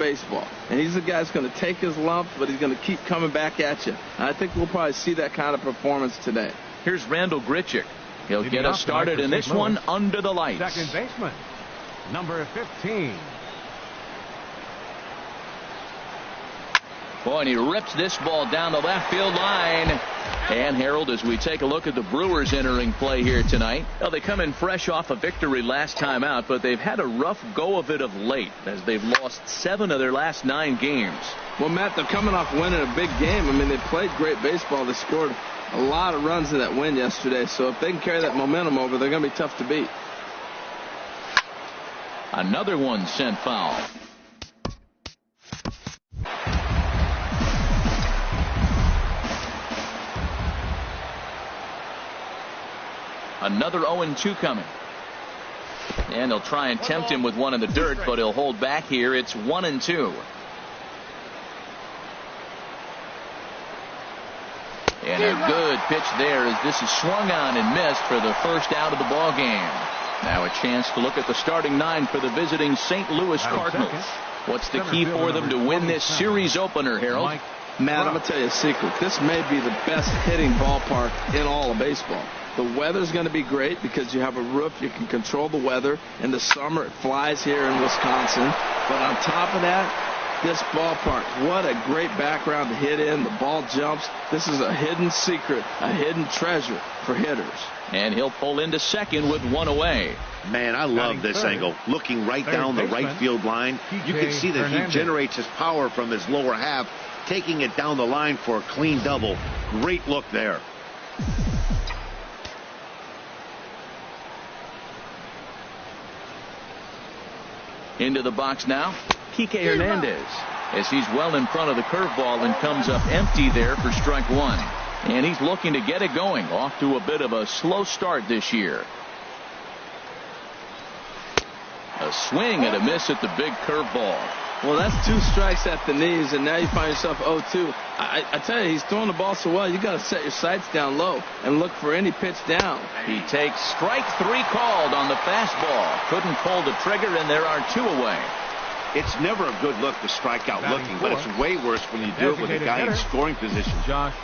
baseball. And he's the guy that's going to take his lumps, but he's going to keep coming back at you. And I think we'll probably see that kind of performance today. Here's Randall Grichuk. He'll get us started in this one under the lights. Second baseman, number 15. Boy, and he rips this ball down the left field line. And Harold, as we take a look at the Brewers entering play here tonight, well, they come in fresh off a victory last time out, but they've had a rough go of it of late as they've lost 7 of their last 9 games. Well, Matt, they're coming off winning a big game. I mean, they played great baseball. They scored a lot of runs in that win yesterday. So if they can carry that momentum over, they're going to be tough to beat. Another one sent foul. Another 0-2 coming. And they'll try and tempt him with one in the dirt, but he'll hold back here. It's 1-2. And a good pitch there as this is swung on and missed for the first out of the ball game. Now a chance to look at the starting 9 for the visiting St. Louis Cardinals. What's the key for them to win this series opener, Harold? Matt, I'm going to tell you a secret. This may be the best hitting ballpark in all of baseball. The weather's going to be great because you have a roof. You can control the weather. In the summer, it flies here in Wisconsin. But on top of that, this ballpark, what a great background to hit in. The ball jumps. This is a hidden secret, a hidden treasure for hitters. And he'll pull into second with 1 away. Man, I love this angle. Looking right down the right field line, you can see that he generates his power from his lower half, taking it down the line for a clean double. Great look there. Into the box now, Kike Hernandez, as he's well in front of the curveball and comes up empty there for strike 1. And he's looking to get it going, off to a bit of a slow start this year. A swing and a miss at the big curveball. Well, that's 2 strikes at the knees, and now you find yourself 0-2. I tell you, he's throwing the ball so well, you got to set your sights down low and look for any pitch down. He takes strike 3 called on the fastball. Couldn't pull the trigger, and there are 2 away. It's never a good look to strike out looking, but it's way worse when you do it with a guy in scoring position.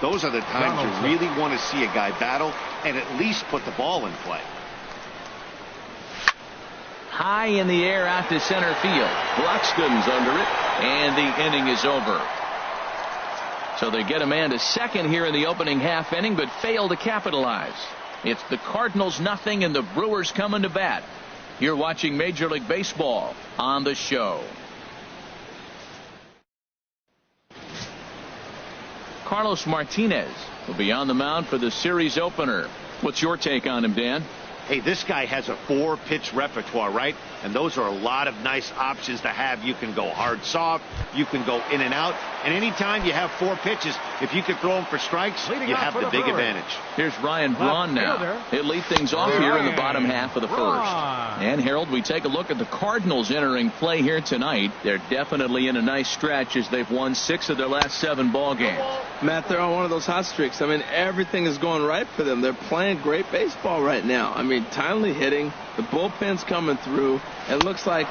Those are the times you really want to see a guy battle and at least put the ball in play. High in the air out to center field. Buxton's under it, and the inning is over. So they get a man to second here in the opening half inning, but fail to capitalize. It's the Cardinals nothing, and the Brewers coming to bat. You're watching Major League Baseball on the show. Carlos Martinez will be on the mound for the series opener. What's your take on him, Dan? Hey, this guy has a 4-pitch repertoire, right? And those are a lot of nice options to have. You can go hard, soft. You can go in and out. And anytime you have 4 pitches, if you can throw them for strikes, you have the big advantage. Here's Ryan Braun now. He'll lead things off here in the bottom half of the first. And, Harold, we take a look at the Cardinals entering play here tonight. They're definitely in a nice stretch as they've won 6 of their last 7 ball games. Matt, they're on one of those hot streaks. I mean, everything is going right for them. They're playing great baseball right now. I mean, timely hitting. The bullpen's coming through. It looks like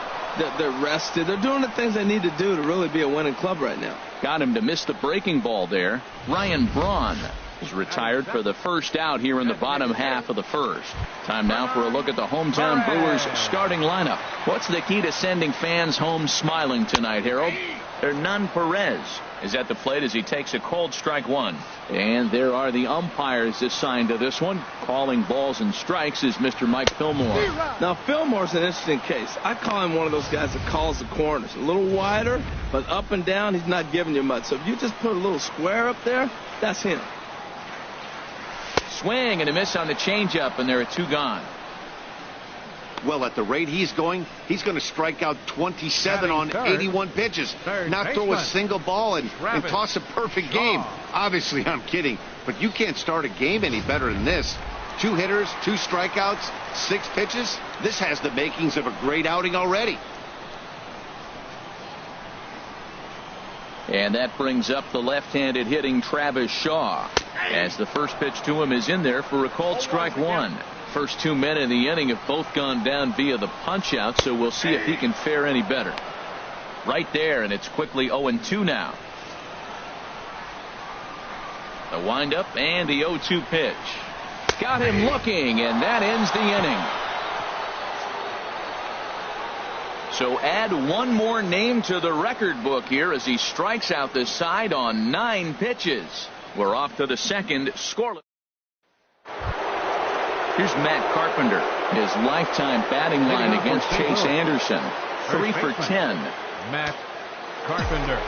they're rested. They're doing the things they need to do to really be a winning club right now. Got him to miss the breaking ball there. Ryan Braun is retired for the first out here in the bottom half of the first. Time now for a look at the hometown Brewers starting lineup. What's the key to sending fans home smiling tonight, Harold? Hernan Perez is at the plate as he takes a cold strike 1. And there are the umpires assigned to this one. Calling balls and strikes is Mr. Mike Fillmore. Now, Fillmore's an interesting case. I call him one of those guys that calls the corners. A little wider, but up and down, he's not giving you much. So if you just put a little square up there, that's him. Swing and a miss on the changeup, and there are 2 gone. Well, at the rate he's going to strike out 27 on 81 pitches. Not throw a single ball and toss a perfect game. Obviously, I'm kidding, but you can't start a game any better than this. 2 hitters, 2 strikeouts, 6 pitches. This has the makings of a great outing already. And that brings up the left-handed hitting Travis Shaw, as the first pitch to him is in there for a called strike 1. First 2 men in the inning have both gone down via the punch-out, so we'll see if he can fare any better. right there, and it's quickly 0-2 now. The windup and the 0-2 pitch. Got him looking, and that ends the inning. So add one more name to the record book here as he strikes out the side on 9 pitches. We're off to the second, scoreless. Here's Matt Carpenter, his lifetime batting line against Chase Anderson. 3 for 10. Matt Carpenter.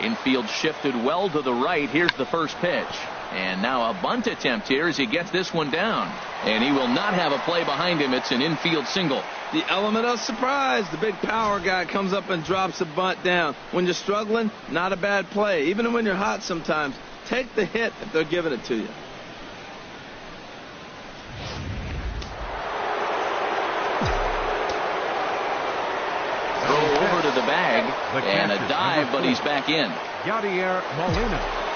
Infield shifted well to the right. Here's the first pitch. And now a bunt attempt here as he gets this one down. And he will not have a play behind him. It's an infield single. The element of surprise. The big power guy comes up and drops a bunt down. When you're struggling, not a bad play. Even when you're hot sometimes, take the hit if they're giving it to you. Throw over to the bag. And a dive, but he's back in. Yadier Molina.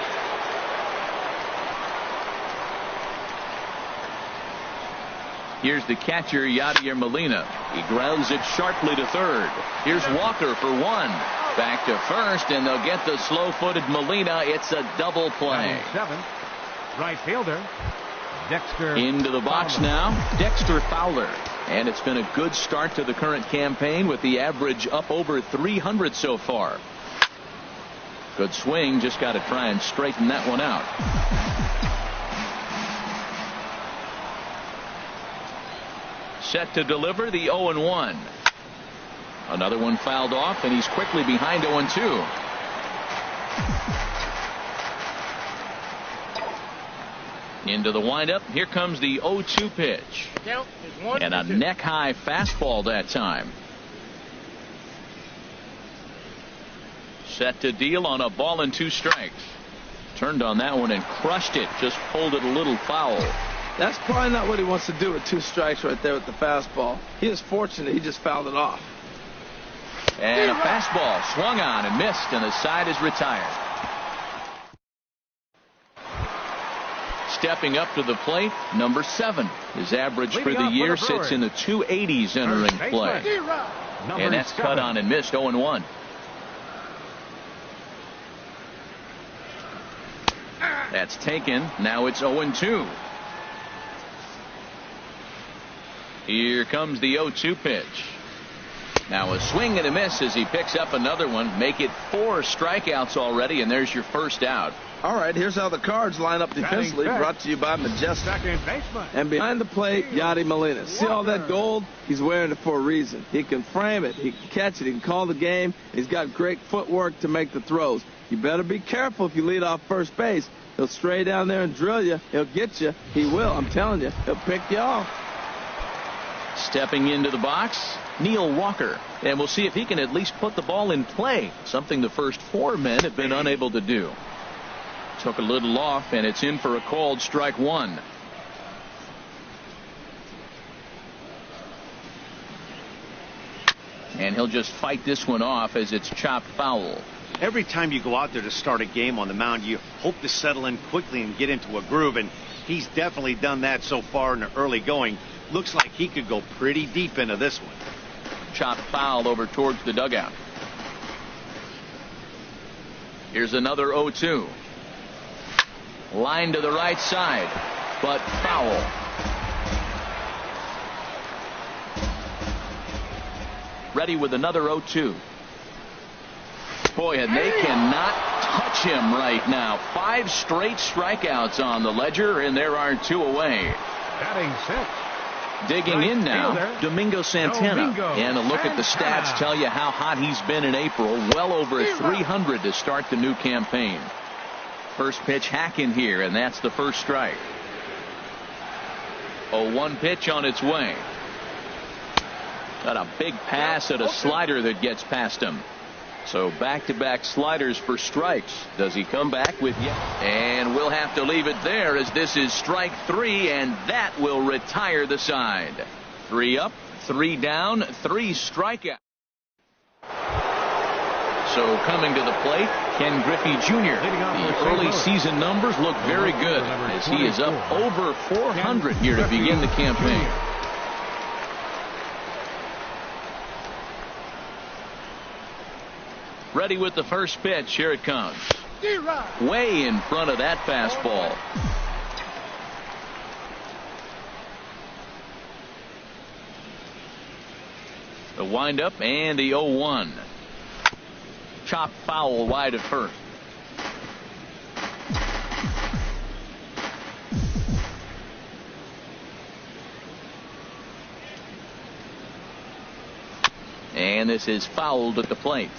Here's the catcher, Yadier Molina. He grounds it sharply to third. Here's Walker for 1. Back to first, and they'll get the slow-footed Molina. It's a double play. 7. Right fielder, Dexter. Into the box now, Dexter Fowler. And it's been a good start to the current campaign with the average up over 300 so far. Good swing, just got to try and straighten that one out. Set to deliver the 0-1. Another one fouled off, and he's quickly behind 0-2. Into the windup. Here comes the 0-2 pitch. And a neck-high fastball that time. Set to deal on a ball and 2 strikes. Turned on that one and crushed it. Just pulled it a little foul. That's probably not what he wants to do with 2 strikes right there with the fastball. He is fortunate he just fouled it off. And a fastball swung on and missed, and the side is retired. Stepping up to the plate, number 7. His average for the year sits in the 280s entering play. And that's cut on and missed. 0-1. That's taken. Now it's 0-2. Here comes the 0-2 pitch. Now a swing and a miss as he picks up another one. Make it 4 strikeouts already, and there's your first out. All right, here's how the Cards line up defensively, brought to you by Majestic. And behind the plate, Yadier Molina. See all that gold? He's wearing it for a reason. He can frame it, he can catch it, he can call the game. He's got great footwork to make the throws. You better be careful if you lead off first base. He'll stray down there and drill you. He'll get you. He will, I'm telling you. He'll pick you off. Stepping into the box, Neil Walker. And we'll see if he can at least put the ball in play, something the first 4 men have been unable to do. Took a little off, and it's in for a called strike 1. And he'll just fight this one off as it's chopped foul. Every time you go out there to start a game on the mound, you hope to settle in quickly and get into a groove, and he's definitely done that so far in the early going. Looks like he could go pretty deep into this one. Chopped foul over towards the dugout. Here's another 0-2. Line to the right side, but foul. Ready with another 0-2. Boy, and they cannot touch him right now. 5 straight strikeouts on the ledger, and there are 2 away. Batting 6. Digging in now, Domingo Santana. And a look at the stats tell you how hot he's been in April. Well over 300 to start the new campaign. First pitch hack in here, and that's the first strike. 0-1 pitch on its way. Got a big pass at a slider that gets past him. So back-to-back sliders for strikes. Does he come back with you? And we'll have to leave it there as this is strike 3, and that will retire the side. 3 up, 3 down, 3 strikeouts. So coming to the plate, Ken Griffey Jr. The early season numbers look very good as he is up over 400 here to begin the campaign. Ready with the first pitch. Here it comes. Way in front of that fastball. The windup and the 0-1. Chop foul wide at first. And this is fouled at the plate.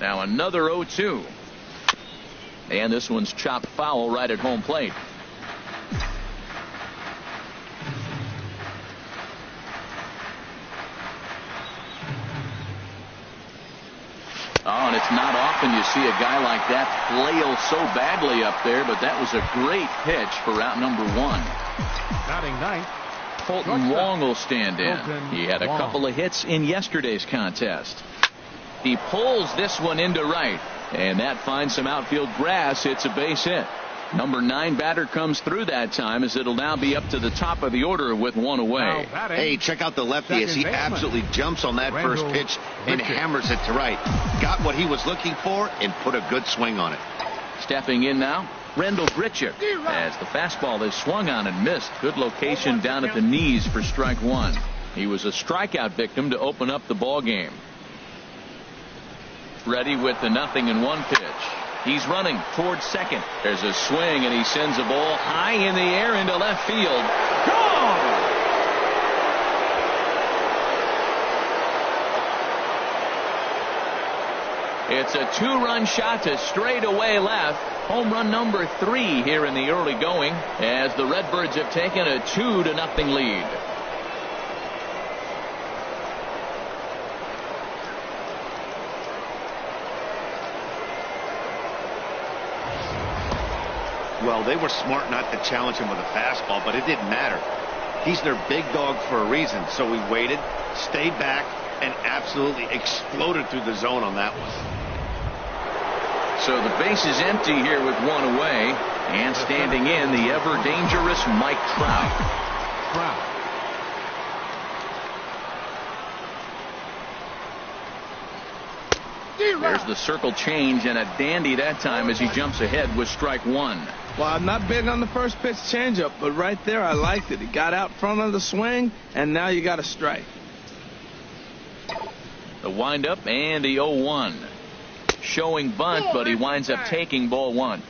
Now another 0-2. And this one's chopped foul right at home plate. Oh, and it's not often you see a guy like that flail so badly up there, but that was a great pitch for out number 1. Batting ninth, Colton Wong will stand in. He had a Wong. couple of hits in yesterday's contest. He pulls this one into right, and that finds some outfield grass. It's a base hit. Number 9 batter comes through that time, as it'll now be up to the top of the order with 1 away. Hey, check out the lefty as he absolutely jumps on that first pitch and hammers it to right. Got what he was looking for and put a good swing on it. Stepping in now, Rendell Grichuk, as the fastball is swung on and missed. Good location down at the knees for strike 1. He was a strikeout victim to open up the ball game. Ready with the 0-1 pitch. He's running towards second. There's a swing, and he sends a ball high in the air into left field. Gone! It's a 2-run shot to straightaway left. Home run number 3 here in the early going, as the Redbirds have taken a 2-0 lead. Well, they were smart not to challenge him with a fastball, but it didn't matter. He's their big dog for a reason, so he waited, stayed back, and absolutely exploded through the zone on that one. So the base is empty here with 1 away, and standing in, the ever-dangerous Mike Trout. There's the circle change, and a dandy that time as he jumps ahead with strike 1. Well, I'm not big on the first pitch changeup, but right there I liked it. He got out front of the swing, and now you got a strike. The windup and the 0-1. Showing bunt, but he winds up taking ball 1.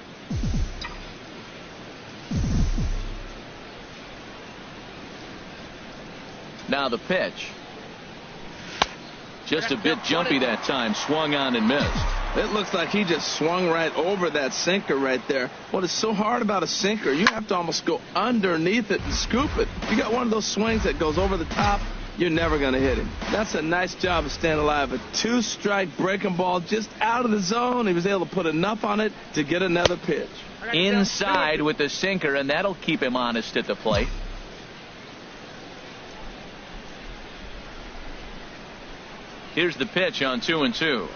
Now the pitch. Just a bit jumpy that time. Swung on and missed. It looks like he just swung right over that sinker right there. What is so hard about a sinker, you have to almost go underneath it and scoop it. You got one of those swings that goes over the top, you're never going to hit him. That's a nice job of staying alive. A 2-strike breaking ball just out of the zone. He was able to put enough on it to get another pitch. Inside with the sinker, and that'll keep him honest at the plate. Here's the pitch on 2-2.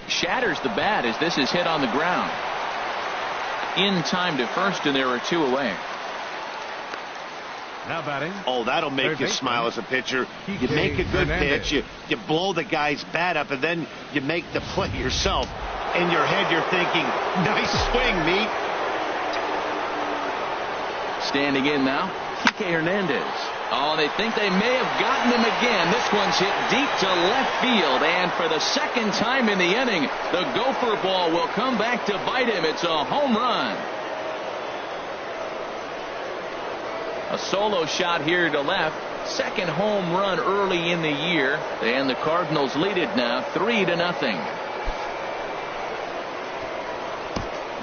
Shatters the bat as this is hit on the ground. In time to first, and there are 2 away. Now batting. Oh, that'll make you smile as a pitcher. You make a good pitch, you blow the guy's bat up, and then you make the play yourself. In your head, you're thinking, nice swing, meat. Standing in now, Kike Hernandez. Oh, they think they may have gotten him again. This one's hit deep to left field, and for the second time in the inning, the gopher ball will come back to bite him. It's a home run. A solo shot here to left. Second home run early in the year, and the Cardinals lead it now 3-0.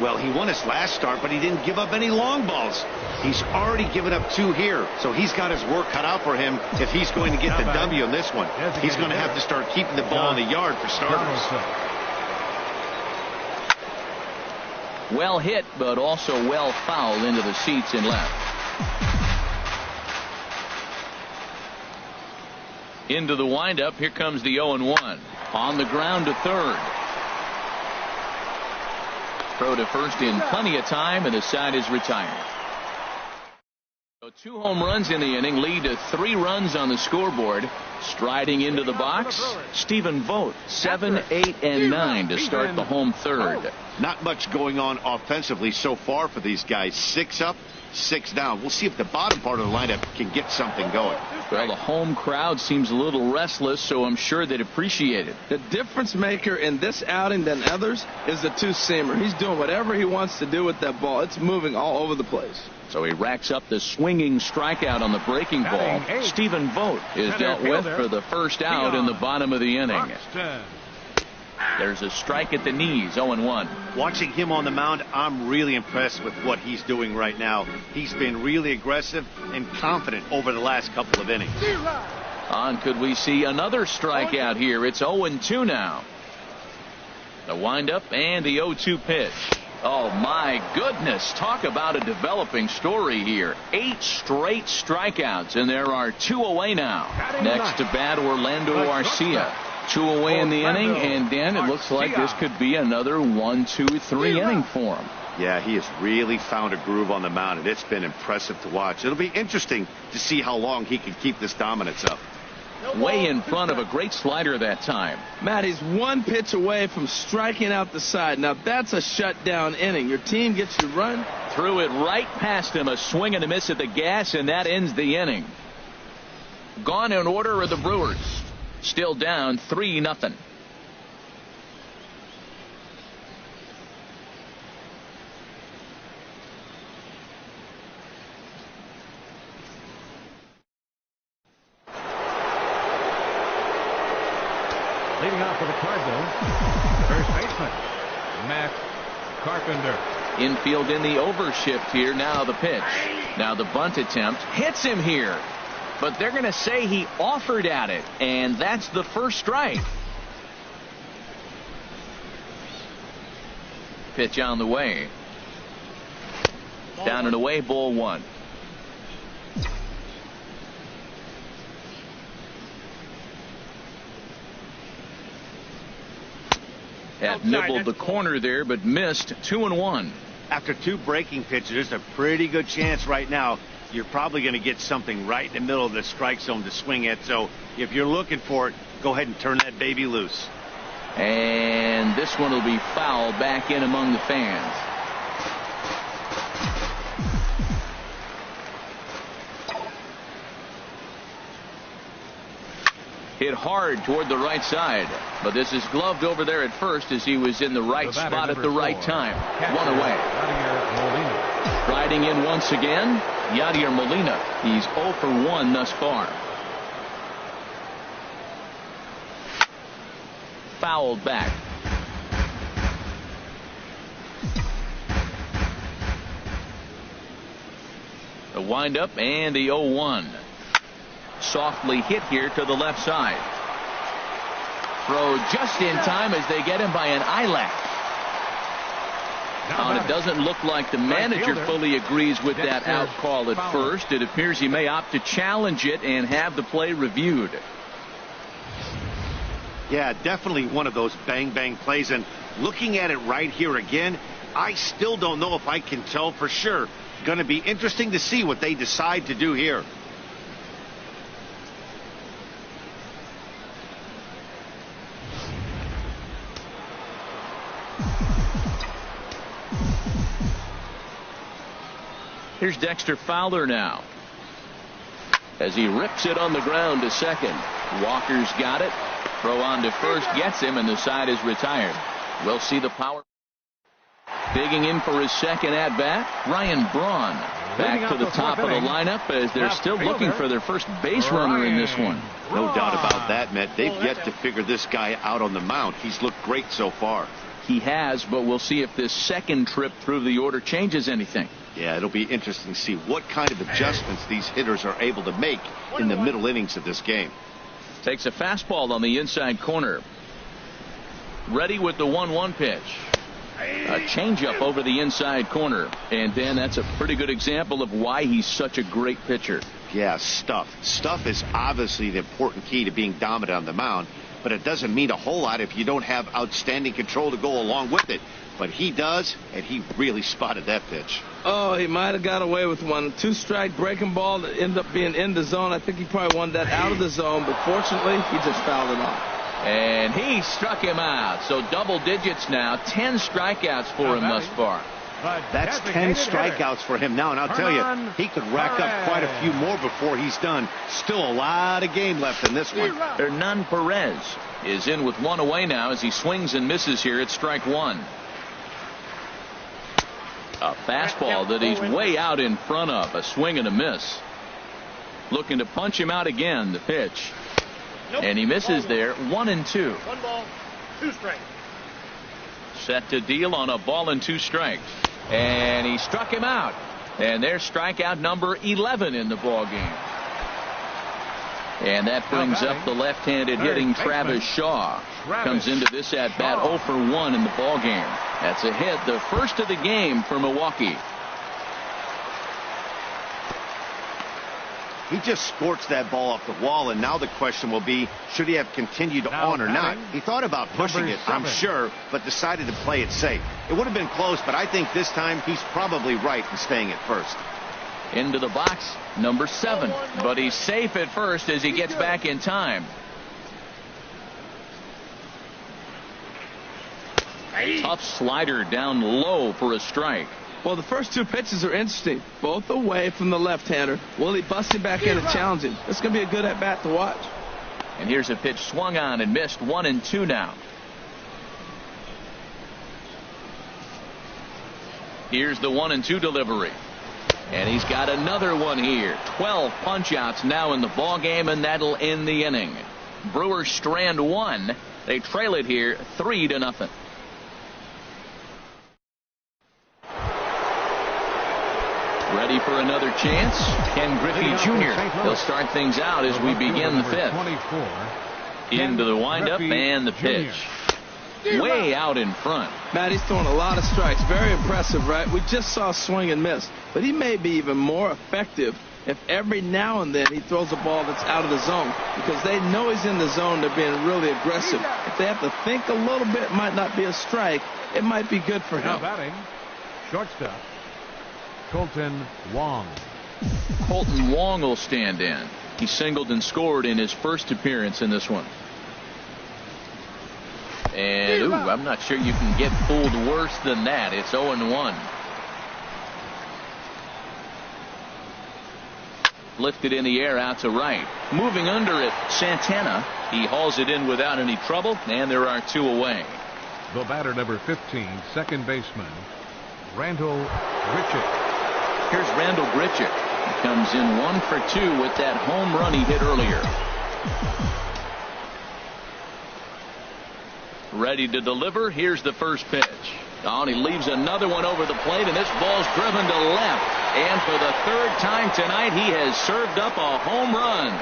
Well, he won his last start, but he didn't give up any long balls. He's already given up 2 here, so he's got his work cut out for him if he's going to get the W in this one. He's going to have to start keeping the ball in the yard for starters. Well hit, but also well fouled into the seats in left. Into the windup, here comes the 0-1. On the ground to third. Throw to first in plenty of time, and the side is retired. So 2 home runs in the inning lead to 3 runs on the scoreboard. Striding into the box, Stephen Vogt, 7, 8, and 9 to start the home third. Not much going on offensively so far for these guys. 6 up, 6 down. We'll see if the bottom part of the lineup can get something going. Well, the home crowd seems a little restless, so I'm sure they'd appreciate it. The difference maker in this outing than others is the 2-seamer. He's doing whatever he wants to do with that ball. It's moving all over the place. So he racks up the swinging strikeout on the breaking ball. Stephen Vogt is dealt with for the first out in the bottom of the inning. There's a strike at the knees, 0-1. Watching him on the mound, I'm really impressed with what he's doing right now. He's been really aggressive and confident over the last couple of innings. Could we see another strikeout here? It's 0-2 now. The windup and the 0-2 pitch. Oh, my goodness. Talk about a developing story here. 8 straight strikeouts, and there are 2 away now. Next to bat, Orlando Arcia. 2 away in the inning, and Dan, it looks like this could be another 1, 2, 3 inning for him. Yeah, he has really found a groove on the mound, and it's been impressive to watch. It'll be interesting to see how long he can keep this dominance up. Way in front of a great slider that time. Matt, he's 1 pitch away from striking out the side. Now that's a shutdown inning. Your team gets your run. Threw it right past him, a swing and a miss at the gas, and that ends the inning. Gone in order are the Brewers. Still down 3-0. Leading off for the Cardinals, first baseman, Matt Carpenter. Infield in the overshift here. Now the pitch. Now the bunt attempt. Hits him here. But they're going to say he offered at it. And that's the first strike. Pitch on the way. Down and away, ball 1. Had nibbled the corner there, but missed. 2-1. After 2 breaking pitches, there's a pretty good chance right now you're probably going to get something right in the middle of the strike zone to swing at. So if you're looking for it, go ahead and turn that baby loose. And this one will be foul back in among the fans. Hit hard toward the right side, but this is gloved over there at first as he was in the right spot at the right time. 1 away. Riding in once again, Yadier Molina. He's 0 for 1 thus far. Fouled back. The windup and the 0-1. Softly hit here to the left side. Throw just in time as they get him by an eyelash. And it doesn't look like the manager fully agrees with that out call at first. It appears he may opt to challenge it and have the play reviewed. Yeah, definitely one of those bang-bang plays. And looking at it right here again, I still don't know if I can tell for sure. Going to be interesting to see what they decide to do here. Here's Dexter Fowler now. As he rips it on the ground to second. Walker's got it. Throw on to first gets him, and the side is retired. We'll see the power. Digging in for his second at bat, Ryan Braun. Back to the top of the lineup as they're still looking for their first base runner in this one. No doubt about that, Matt. They've yet to figure this guy out on the mound. He's looked great so far. He has, but we'll see if this second trip through the order changes anything. Yeah, it'll be interesting to see what kind of adjustments these hitters are able to make in the middle innings of this game. Takes a fastball on the inside corner. Ready with the 1-1 pitch. A changeup over the inside corner. And Dan, that's a pretty good example of why he's such a great pitcher. Yeah, stuff. Stuff is obviously the important key to being dominant on the mound. but it doesn't mean a whole lot if you don't have outstanding control to go along with it. But he does, and he really spotted that pitch. Oh, he might have got away with one. 2-strike breaking ball that ended up being in the zone. I think he probably wanted that out of the zone, but fortunately, he just fouled it off. And he struck him out. So double digits now. 10 strikeouts for him thus far. That's 10 strikeouts for him now, and I'll tell you, he could rack up quite a few more before he's done. Still a lot of game left in this one. Hernan Perez is in with one away now as he swings and misses here at strike one. A fastball that he's way out in front of. A swing and a miss. Looking to punch him out again. The pitch. And he misses there. 1-2. 1 ball, 2 strikes. Set to deal on a ball and 2 strikes. And he struck him out. And there's strikeout number 11 in the ball game. And that brings up the left-handed hitting Travis Shaw. Comes into this at bat 0 for 1 in the ball game. That's a hit, the first of the game for Milwaukee. He just scorched that ball off the wall, and now the question will be, should he have continued on or not? He thought about pushing it, I'm sure, but decided to play it safe. It would have been close, but I think this time he's probably right in staying at first. Into the box, number 7. But he's safe at first as he gets back in time. Tough slider down low for a strike. Well, the first 2 pitches are interesting. Both away from the left-hander. Will he bust him back in and challenge him? It's going to be a good at-bat to watch. And here's a pitch swung on and missed. 1-2 now. Here's the 1-2 delivery. And he's got another one here. 12 punch-outs now in the ball game, and that'll end the inning. Brewers strand 1. They trail it here 3-0. Ready for another chance? Ken Griffey Jr. He'll start things out as we begin the 5th. Into the windup and the pitch. Way out in front. Matt, he's throwing a lot of strikes. Very impressive, right? We just saw swing and miss. But he may be even more effective if every now and then he throws a ball that's out of the zone. Because they know he's in the zone. They're being really aggressive. If they have to think a little bit, it might not be a strike. It might be good for him. Batting, shortstop, Colton Wong. Colton Wong will stand in. He singled and scored in his first appearance in this one. And I'm not sure you can get fooled worse than that. It's 0-1. Lifted in the air out to right. Moving under it, Santana. He hauls it in without any trouble, and there are 2 away. The batter, number 15, second baseman, Randall Grichuk. Here's Randall Grichuk. He comes in 1 for 2 with that home run he hit earlier. Ready to deliver. Here's the first pitch. Oh, and he leaves another one over the plate, and this ball's driven to left. And for the 3rd time tonight, he has served up a home run.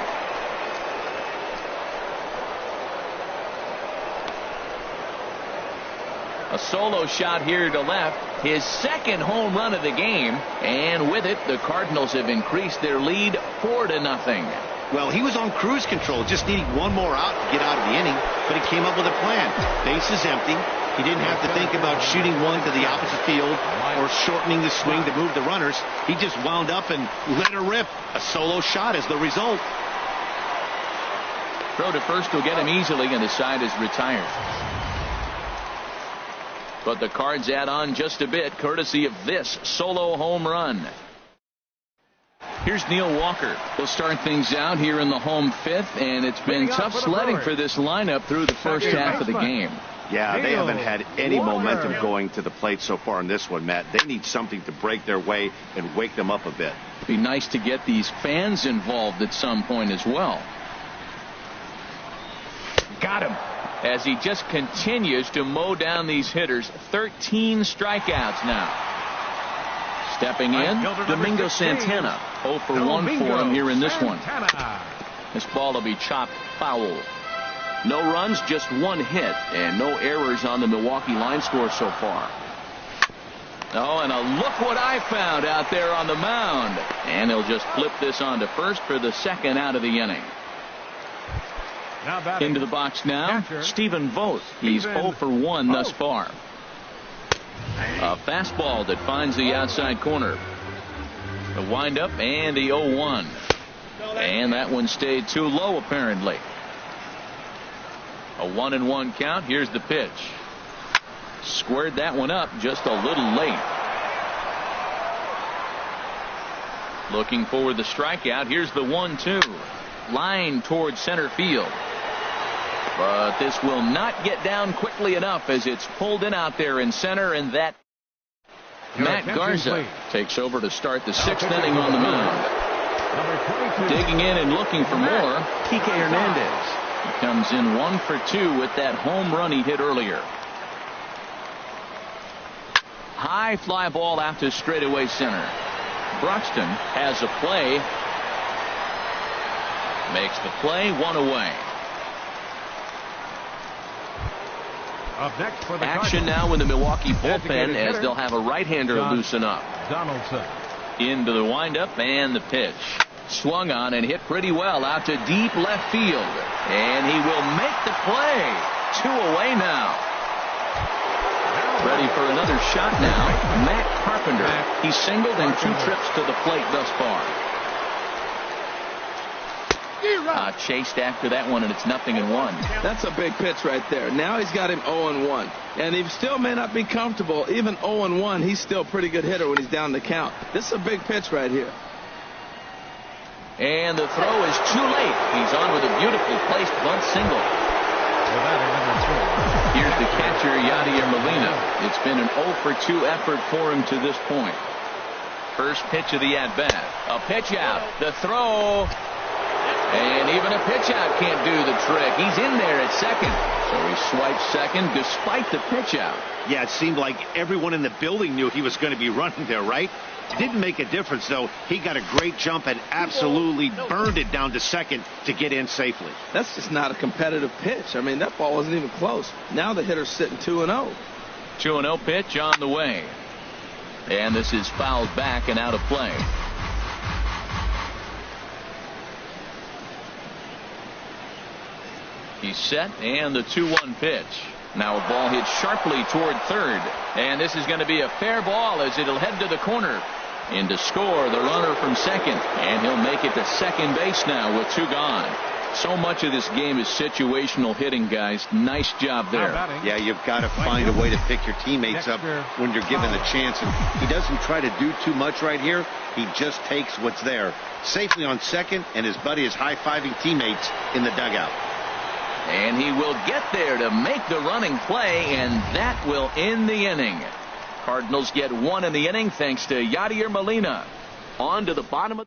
A solo shot here to left. His 2nd home run of the game. And with it, the Cardinals have increased their lead 4-0. Well, he was on cruise control, just needing one more out to get out of the inning, but he came up with a plan. Base is empty. He didn't have to think about shooting one to the opposite field or shortening the swing to move the runners. He just wound up and let her rip. A solo shot is the result. Throw to first will get him easily, and the side is retired. But the Cards add on just a bit, courtesy of this solo home run. Here's Neil Walker. He'll start things out here in the home 5th, and it's been tough sledding for this lineup through the first half of the game. Yeah, they haven't had any momentum going to the plate so far in this one, Matt. They need something to break their way and wake them up a bit. Be nice to get these fans involved at some point as well. Got him. As he just continues to mow down these hitters. 13 strikeouts now. Stepping in, Domingo Santana. 0 for 1 for him here in this one. This ball will be chopped foul. No runs, just 1 hit, and no errors on the Milwaukee line score so far. Oh, and a look what I found out there on the mound. And they'll just flip this on to first for the 2nd out of the inning. Into the box now, Stephen Vogt. He's 0 for 1 thus far. A fastball that finds the outside corner. The windup and the 0-1. And that one stayed too low apparently. A 1-1 count. Here's the pitch. Squared that one up just a little late. Looking for the strikeout. Here's the 1-2. Line towards center field. But this will not get down quickly enough as it's pulled in out there in center, and that Matt Garza takes over to start the 6th inning on the mound. Digging in and looking for more, Kike Hernandez. He comes in 1 for 2 with that home run he hit earlier. High fly ball out to straightaway center. Broxton has a play. Makes the play, 1 away. Up next for the action now in the Milwaukee bullpen as they'll have a right-hander loosen up. Donaldson. Into the windup and the pitch. Swung on and hit pretty well out to deep left field. And he will make the play. 2 away now. Ready for another shot now. Matt Carpenter. He singled in 2 trips to the plate thus far. Chased after that one, and it's 0-1. That's a big pitch right there. Now he's got him 0-1. And he still may not be comfortable. Even 0-1, he's still a pretty good hitter when he's down the count. This is a big pitch right here. And the throw is too late. He's on with a beautifully placed bunt single. Here's the catcher, Yadier Molina. It's been an 0 for 2 effort for him to this point. First pitch of the at-bat. A pitch out. The throw. And even a pitch out can't do the trick. He's in there at second. So he swipes second despite the pitch out. Yeah, it seemed like everyone in the building knew he was going to be running there, right? Didn't make a difference, though. He got a great jump and absolutely burned it down to second to get in safely. That's just not a competitive pitch. I mean, that ball wasn't even close. Now the hitter's sitting 2-0. 2-0 pitch on the way. And this is fouled back and out of play. He's set, and the 2-1 pitch. Now a ball hit sharply toward third, and this is going to be a fair ball as it'll head to the corner. In to score the runner from second, and he'll make it to second base now with 2 gone. So much of this game is situational hitting, guys. Nice job there. Yeah, you've got to find a way to pick your teammates up when you're given the chance, and he doesn't try to do too much right here. He just takes what's there safely on second, and his buddy is high-fiving teammates in the dugout. And he will get there to make the running play, and that will end the inning. Cardinals get 1 in the inning thanks to Yadier Molina. On to the bottom of,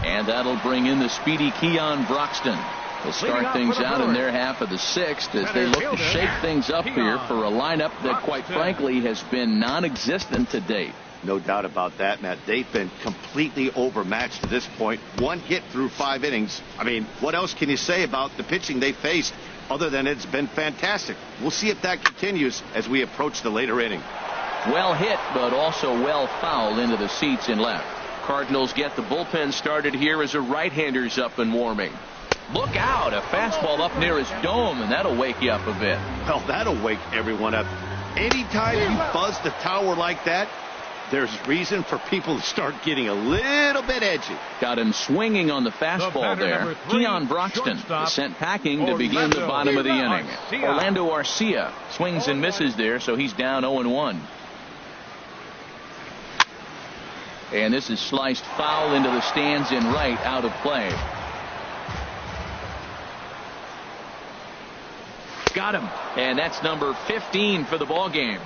and that'll bring in the speedy Keon Broxton. They'll start things out in their half of the 6th as they look to shake things up here for a lineup that, quite frankly, has been non-existent to date. No doubt about that, Matt. They've been completely overmatched to this point. 1 hit through 5 innings. I mean, what else can you say about the pitching they faced other than it's been fantastic? We'll see if that continues as we approach the later inning. Well hit, but also well fouled into the seats in left. Cardinals get the bullpen started here as a right-hander's up and warming. Look out, a fastball up near his dome, and that'll wake you up a bit. Well, that'll wake everyone up. Anytime you buzz the tower like that, there's reason for people to start getting a little bit edgy. Got him swinging on the fastball there. Keon Broxton sent packing to begin the bottom of the inning. Orlando Arcia swings and misses there, so he's down 0-1. And this is sliced foul into the stands in right, out of play. Got him. And that's number 15 for the ball game.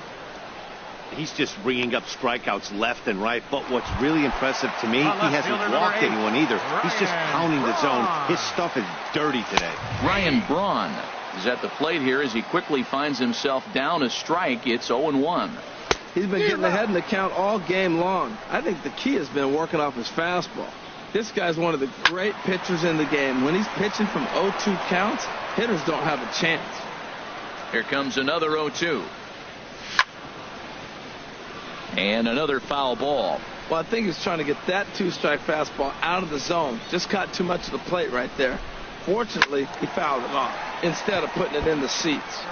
He's just ringing up strikeouts left and right. But what's really impressive to me, he hasn't walked anyone either. He's just pounding the zone. His stuff is dirty today. Ryan Braun is at the plate here as he quickly finds himself down a strike. It's 0-1. He's been getting ahead in the count all game long. I think the key has been working off his fastball. This guy's one of the great pitchers in the game. When he's pitching from 0-2 counts, hitters don't have a chance. Here comes another 0-2. And another foul ball. Well, I think he's trying to get that 2-strike fastball out of the zone. Just caught too much of the plate right there. Unfortunately, he fouled it off instead of putting it in the seats.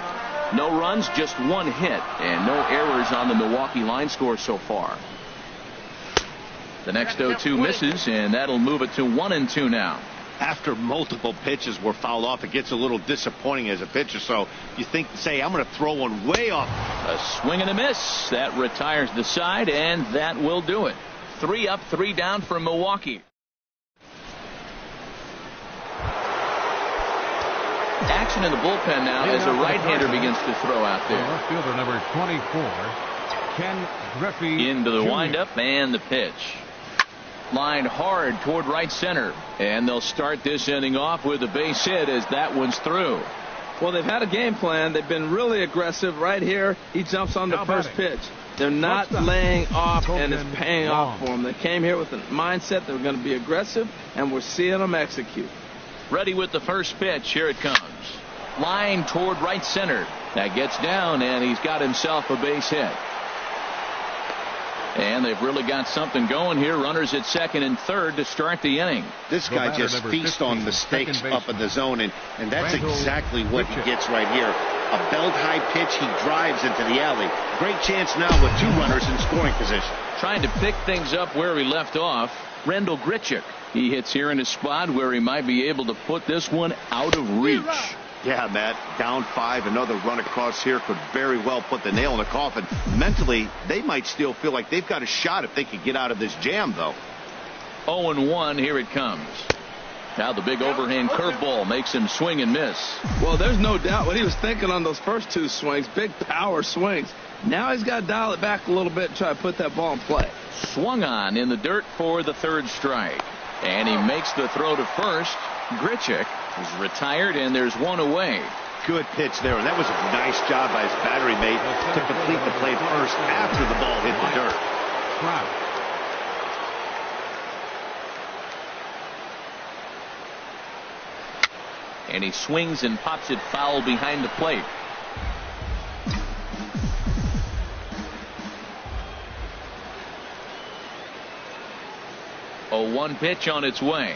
No runs, just one hit, and no errors on the Milwaukee line score so far. The next 0-2 misses, and that'll move it to 1-2 now. After multiple pitches were fouled off, it gets a little disappointing as a pitcher. So you think, say, I'm going to throw one way off. A swing and a miss. That retires the side, and that will do it. 3 up, 3 down for Milwaukee. Action in the bullpen now as a right-hander begins to throw out there. Left fielder number 24, Ken Griffey Into the Jr. windup and the pitch. Lined hard toward right center, and they'll start this inning off with a base hit as that one's through. Well, they've had a game plan. They've been really aggressive. Right here, he jumps on the first pitch. They're not laying off, and it's paying off for them. They came here with a mindset they were going to be aggressive, and we're seeing them execute. Ready with the first pitch. Here it comes. Line toward right center. That gets down, and he's got himself a base hit. And they've really got something going here. Runners at second and third to start the inning. This guy just feasts on mistakes up in the zone, and that's exactly what he gets right here. A belt-high pitch, he drives into the alley. Great chance now with 2 runners in scoring position. Trying to pick things up where he left off, Rendell Grichuk. He hits here in a spot where he might be able to put this one out of reach. Yeah, Matt, down 5, another run across here could very well put the nail in the coffin. Mentally, they might still feel like they've got a shot if they could get out of this jam, though. 0-1, here it comes. Now the big overhand curveball makes him swing and miss. Well, there's no doubt what he was thinking on those first 2 swings. Big power swings. Now he's got to dial it back a little bit and try to put that ball in play. Swung on in the dirt for the 3rd strike. And he makes the throw to first. Grichuk is retired, and there's 1 away. Good pitch there. And that was a nice job by his battery mate to complete the play first after the ball hit the dirt. And he swings and pops it foul behind the plate. 0-1 pitch on its way.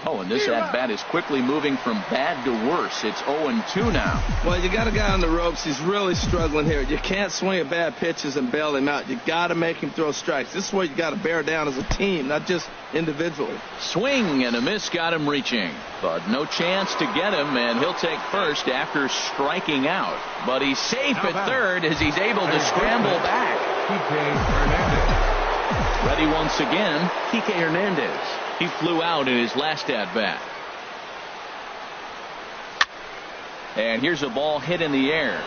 Oh, and this at-bat is quickly moving from bad to worse. It's 0-2 now. Well, you got a guy on the ropes. He's really struggling here. You can't swing at bad pitches and bail him out. You got to make him throw strikes. This is what you got to bear down as a team, not just individually. Swing and a miss got him reaching, but no chance to get him, and he'll take first after striking out. But he's safe at third as he's able to scramble back. Ready once again, Kike Hernandez. He flew out in his last at-bat. And here's a ball hit in the air.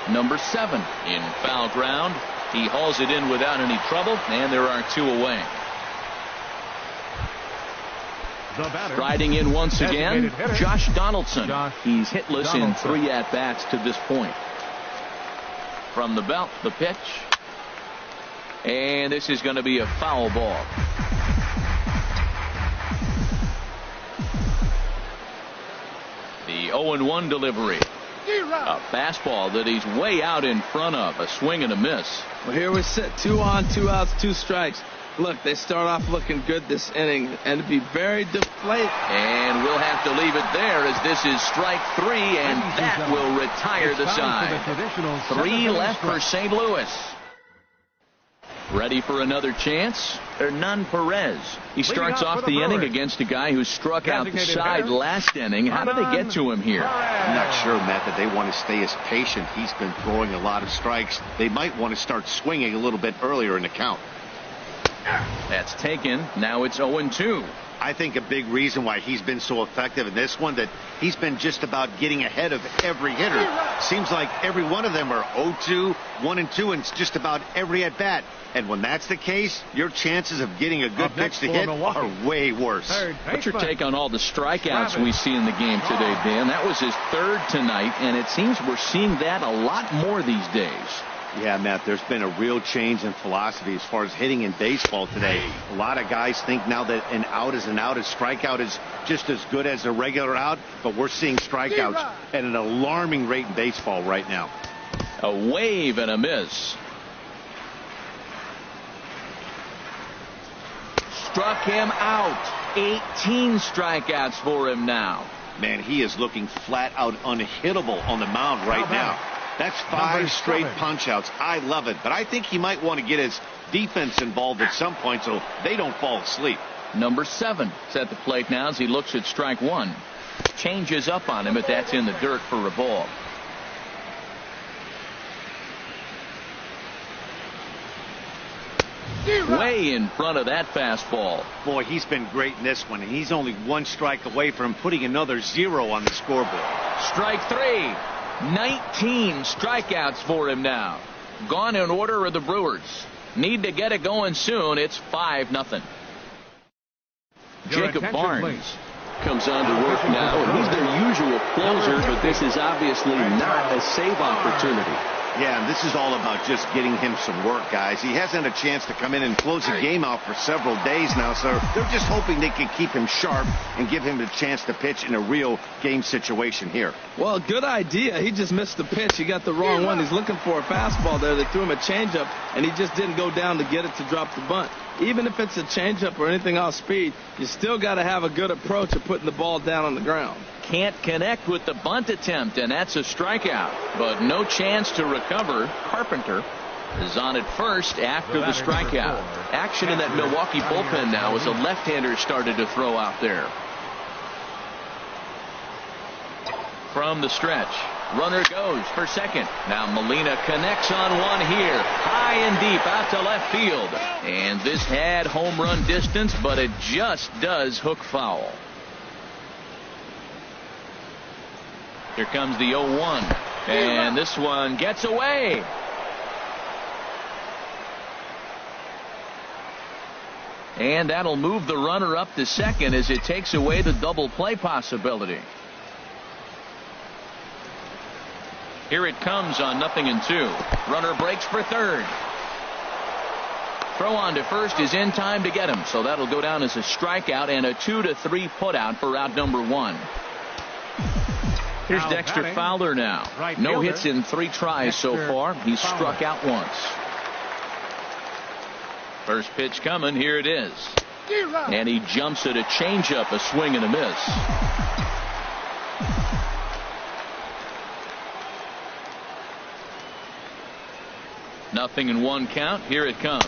Number 7 in foul ground. He hauls it in without any trouble, and there are 2 away. Riding in once again, Josh Donaldson. He's hitless in 3 at-bats to this point. From the belt, the pitch. And this is going to be a foul ball. The 0-1 delivery. A fastball that he's way out in front of. A swing and a miss. Well, here we sit. 2 on, 2 outs, 2 strikes. Look, they start off looking good this inning, and it'd be very deflated. And we'll have to leave it there as this is strike 3, and that will retire the side. 3 left for St. Louis. Ready for another chance? Hernan Perez. He starts off the inning against a guy who struck out the side last inning. How did they get to him here? I'm not sure, Matt, that they want to stay as patient. He's been throwing a lot of strikes. They might want to start swinging a little bit earlier in the count. That's taken. Now it's 0-2. I think a big reason why he's been so effective in this one, that he's been just about getting ahead of every hitter. Seems like every one of them are 0-2, 1-2, and it's just about every at bat. And when that's the case, your chances of getting a good pitch to hit are way worse. What's your take on all the strikeouts we see in the game today, Dan? That was his 3rd tonight, and it seems we're seeing that a lot more these days. Yeah, Matt, there's been a real change in philosophy as far as hitting in baseball today. A lot of guys think now that an out is an out, a strikeout is just as good as a regular out, but we're seeing strikeouts at an alarming rate in baseball right now. A wave and a miss. Struck him out. 18 strikeouts for him now. Man, he is looking flat out unhittable on the mound right now. That's 5 straight punch-outs. I love it, but I think he might want to get his defense involved at some point so they don't fall asleep. Number 7 is at the plate now as he looks at strike 1. Changes up on him, but that's in the dirt for a ball. Way in front of that fastball. Boy, he's been great in this one, and he's only 1 strike away from putting another 0 on the scoreboard. Strike 3. 19 strikeouts for him now. Gone in order are the Brewers. Need to get it going soon. It's 5-0. Jacob Barnes comes on to work now, and he's their usual closer, but this is obviously not a save opportunity. Yeah, and this is all about just getting him some work, guys. He hasn't had a chance to come in and close the game out for several days now, so they're just hoping they can keep him sharp and give him a chance to pitch in a real game situation here. Well, good idea. He just missed the pitch. He got the wrong one. He's looking for a fastball there. They threw him a changeup, and he just didn't go down to get it to drop the bunt. Even if it's a changeup or anything off speed, you still got to have a good approach of putting the ball down on the ground. Can't connect with the bunt attempt, and that's a strikeout. But no chance to recover. Carpenter is on at first after the strikeout. Action in that Milwaukee bullpen now as a left-hander started to throw out there. From the stretch, runner goes for second. Now Molina connects on one here. High and deep out to left field. And this had home run distance, but it just does hook foul. Here comes the 0-1. And this one gets away. And that'll move the runner up to second as it takes away the double play possibility. Here it comes on 0-2. Runner breaks for third. Throw on to first is in time to get him. So that'll go down as a strikeout and a 2-3 putout for out number 1. Here's Dexter Fowler now. No hits in 3 tries so far. He's struck out once. First pitch coming. Here it is. And he jumps at a changeup, a swing and a miss. Nothing in 1 count. Here it comes.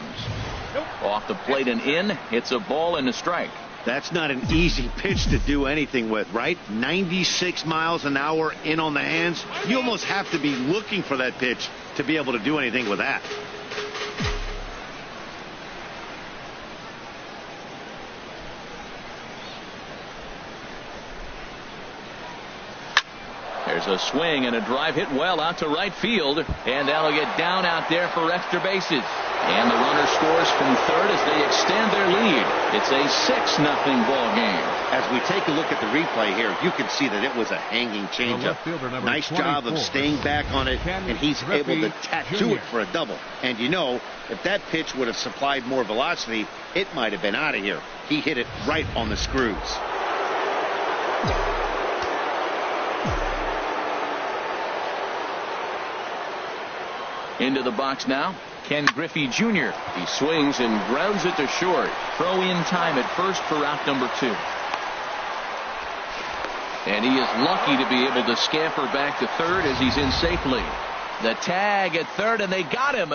Off the plate and in. It's a ball and a strike. That's not an easy pitch to do anything with, right? 96 miles an hour in on the hands. You almost have to be looking for that pitch to be able to do anything with that. There's a swing and a drive hit well out to right field, and that'll get down out there for extra bases. And the runner scores from third as they extend their lead. It's a 6-0 ball game. As we take a look at the replay here, you can see that it was a hanging changeup. Nice job of staying back on it, and he's able to tattoo it for a double. And you know, if that pitch would have supplied more velocity, it might have been out of here. He hit it right on the screws. Into the box now, Ken Griffey Jr. He swings and grounds it to short. Throw in time at first for out number 2. And he is lucky to be able to scamper back to third as he's in safely. The tag at third, and they got him.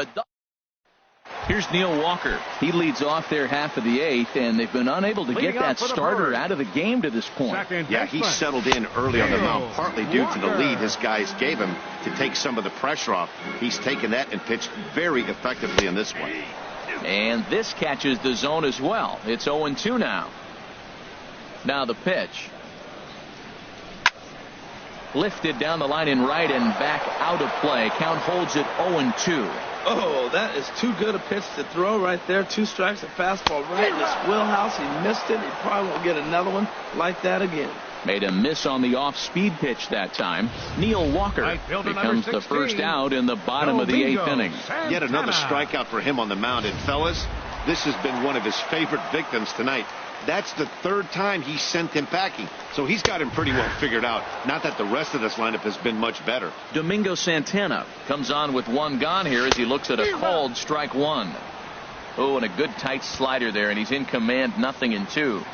Here's Neil Walker. He leads off their half of the 8th, and they've been unable to get that starter out of the game to this point. Yeah, he settled in early on the mound, partly due to the lead his guys gave him to take some of the pressure off. He's taken that and pitched very effectively in this one. And this catches the zone as well. It's 0-2 now. Now the pitch. Lifted down the line in right and back out of play. Count holds it 0-2. Oh, that is too good a pitch to throw right there. 2 strikes, a fastball right in his wheelhouse. He missed it. He probably won't get another one like that again. Made a miss on the off-speed pitch that time. Neil Walker becomes the first out in the bottom of the 8th inning. Yet another strikeout for him on the mound. And fellas, this has been one of his favorite victims tonight. That's the 3rd time he sent him packing. So he's got him pretty well figured out. Not that the rest of this lineup has been much better. Domingo Santana comes on with 1 gone here as he looks at a called strike 1. Oh, and a good tight slider there, and he's in command. 0-2.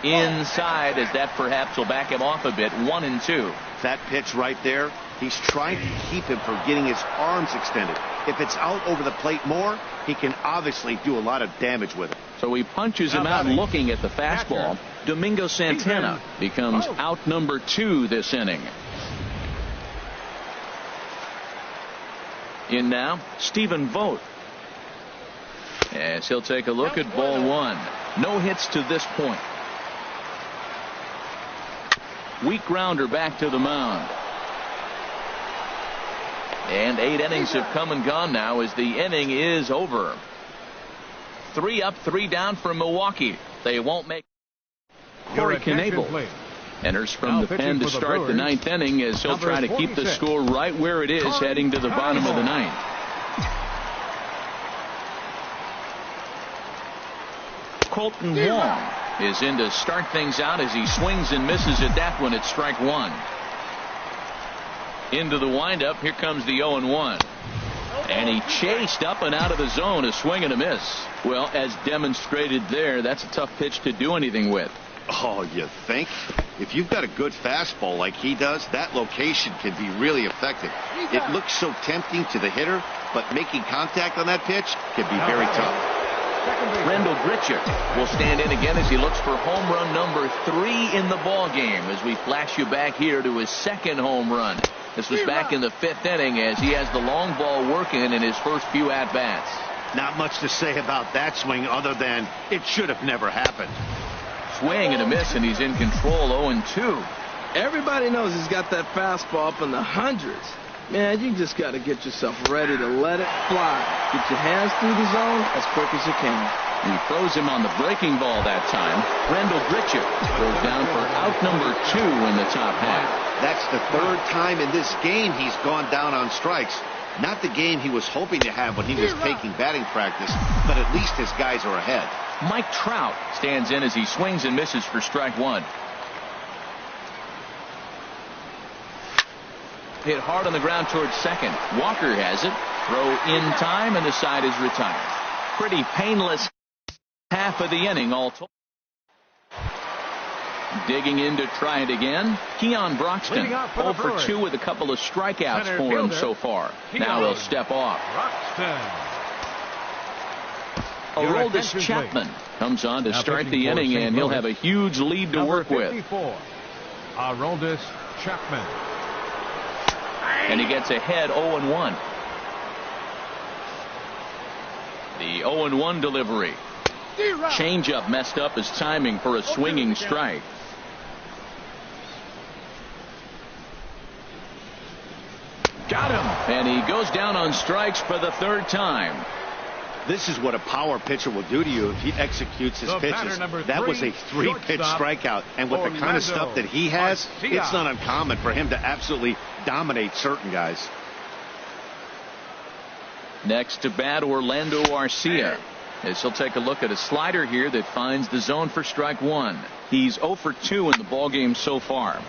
inside, as that perhaps will back him off a bit. 1-2. That pitch right there, he's trying to keep him from getting his arms extended. If it's out over the plate more, he can obviously do a lot of damage with it. So he punches him out looking at the fastball. Domingo Santana becomes out number 2 this inning. In now, Stephen Vogt. As he'll take a look at ball 1. No hits to this point. Weak grounder back to the mound. And 8 innings have come and gone now as the inning is over. 3 up, 3 down for Milwaukee. They won't make. Corey Knebel enters from the pen to start the 9th inning as he'll try to keep the score right where it is heading to the bottom of the 9th. Colton Wong is in to start things out as he swings and misses at that one at strike 1. Into the windup. Here comes the 0-1. And he chased up and out of the zone, a swing and a miss. Well, as demonstrated there, that's a tough pitch to do anything with. Oh, you think? If you've got a good fastball like he does, that location can be really effective. It looks so tempting to the hitter, but making contact on that pitch can be very tough. Rendell Grichuk will stand in again as he looks for home run number 3 in the ball game as we flash you back here to his 2nd home run. This was back in the 5th inning as he has the long ball working in his first few at-bats. Not much to say about that swing other than it should have never happened. Swing and a miss, and he's in control. 0-2. Everybody knows he's got that fastball up in the hundreds. Man, you just got to get yourself ready to let it fly. Get your hands through the zone as quick as you can. He throws him on the breaking ball that time. Rendell Grichuk goes down for out number 2 in the top half. That's the 3rd time in this game he's gone down on strikes. Not the game he was hoping to have when he was taking batting practice, but at least his guys are ahead. Mike Trout stands in as he swings and misses for strike 1. Hit hard on the ground towards second. Walker has it. Throw in time, and the side is retired. Pretty painless half of the inning all told. Digging in to try it again. Keon Broxton 0 for 2 with a couple of strikeouts for him so far. Now he'll step off. Aroldis Chapman comes on to start the inning, and he'll have a huge lead to work with. Aroldis Chapman. And he gets ahead 0-1. The 0-1 delivery. Changeup messed up his timing for a swinging strike. Got him. And he goes down on strikes for the 3rd time. This is what a power pitcher will do to you if he executes his pitches. That was a 3-pitch strikeout. And with the kind of stuff that he has, it's not uncommon for him to absolutely dominate certain guys. Next to bat, Orlando Arcia. As he'll take a look at a slider here that finds the zone for strike 1. He's 0 for 2 in the ballgame so far.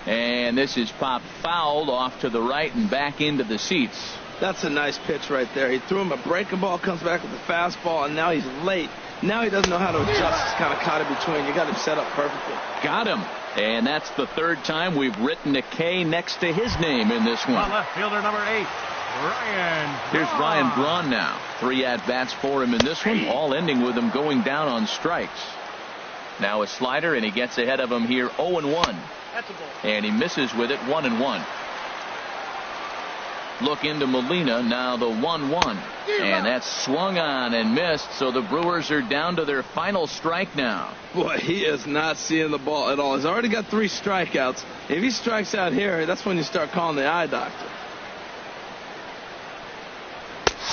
And this is popped fouled off to the right and back into the seats. That's a nice pitch right there. He threw him a breaking ball, comes back with a fastball, and now he's late. Now he doesn't know how to adjust. He's kind of caught in between. You got him set up perfectly. Got him. And that's the 3rd time we've written a K next to his name in this one. Left fielder number 8. Here's Ryan Braun now. 3 at-bats for him in this one, all ending with him going down on strikes. Now a slider, and he gets ahead of him here 0-1. And he misses with it 1-1. Look into Molina, now the 1-1. And that's swung on and missed, so the Brewers are down to their final strike now. Boy, he is not seeing the ball at all. He's already got 3 strikeouts. If he strikes out here, that's when you start calling the eye doctor.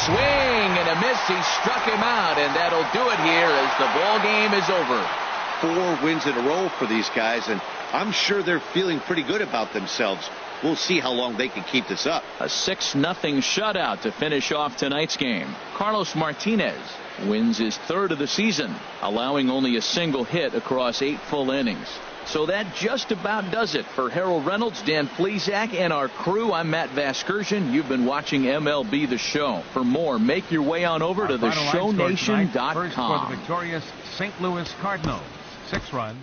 Swing and a miss. He struck him out, and that'll do it here as the ball game is over. 4 wins in a row for these guys, and I'm sure they're feeling pretty good about themselves. We'll see how long they can keep this up. A 6-0 shutout to finish off tonight's game. Carlos Martinez wins his 3rd of the season, allowing only a single hit across 8 full innings. So that just about does it for Harold Reynolds, Dan Plesac, and our crew. I'm Matt Vasgersian. You've been watching MLB The Show. For more, make your way on over to theshownation.com. First for the victorious St. Louis Cardinals. 6 runs.